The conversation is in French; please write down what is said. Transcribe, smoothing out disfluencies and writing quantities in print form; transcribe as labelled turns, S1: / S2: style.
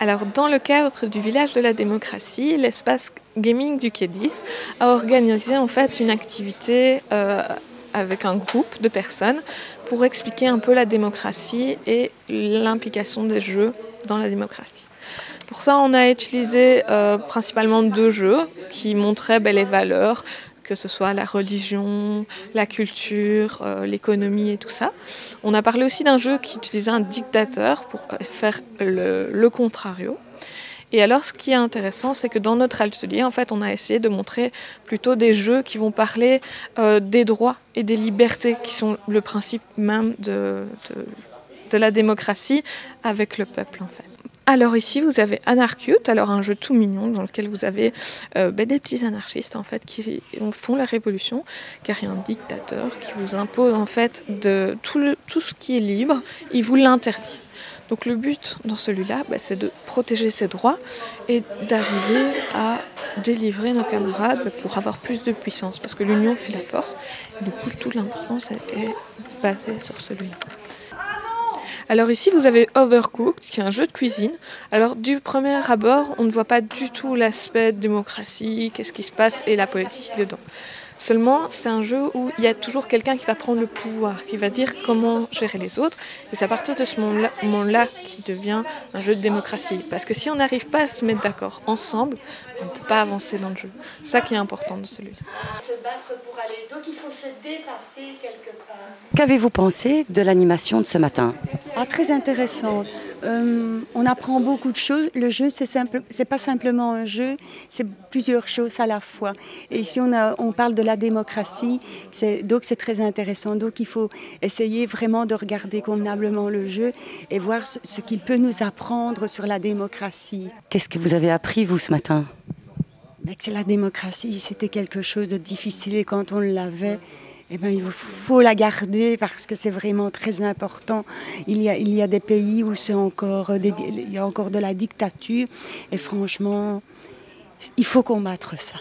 S1: Alors, dans le cadre du village de la démocratie, l'espace gaming du Quai 10 a organisé en fait une activité avec un groupe de personnes pour expliquer un peu la démocratie et l'implication des jeux dans la démocratie. Pour ça, on a utilisé principalement 2 jeux qui montraient les valeurs, que ce soit la religion, la culture, l'économie et tout ça. On a parlé aussi d'un jeu qui utilisait un dictateur pour faire le contrario. Et alors, ce qui est intéressant, c'est que dans notre atelier, en fait, on a essayé de montrer plutôt des jeux qui vont parler des droits et des libertés, qui sont le principe même de la démocratie avec le peuple, en fait. Alors ici, vous avez Anarchute, alors un jeu tout mignon dans lequel vous avez des petits anarchistes en fait qui font la révolution, car il y a un dictateur qui vous impose en fait de tout ce qui est libre, il vous l'interdit. Donc le but dans celui-là, c'est de protéger ses droits et d'arriver à délivrer nos camarades pour avoir plus de puissance, parce que l'union fait la force, et du coup toute l'importance est basée sur celui-là. Alors ici, vous avez Overcooked, qui est un jeu de cuisine. Alors du premier abord, on ne voit pas du tout l'aspect démocratie, qu'est-ce qui se passe et la politique dedans. Seulement, c'est un jeu où il y a toujours quelqu'un qui va prendre le pouvoir, qui va dire comment gérer les autres. Et c'est à partir de ce moment-là qu'il devient un jeu de démocratie. Parce que si on n'arrive pas à se mettre d'accord ensemble, on ne peut pas avancer dans le jeu. C'est ça qui est important de celui-là.
S2: Se battre pour aller, donc il faut se dépasser quelque part.
S3: Qu'avez-vous pensé de l'animation de ce matin?
S4: Très intéressante. On apprend beaucoup de choses. Le jeu, c'est pas simplement un jeu, c'est plusieurs choses à la fois. Et ici, on parle de la démocratie, donc c'est très intéressant. Donc il faut essayer vraiment de regarder convenablement le jeu et voir ce qu'il peut nous apprendre sur la démocratie.
S3: Qu'est-ce que vous avez appris, vous, ce matin?
S4: Que c'est la démocratie, c'était quelque chose de difficile et quand on l'avait, il faut la garder parce que c'est vraiment très important. Il y a des pays où il y a encore de la dictature et franchement, il faut combattre ça.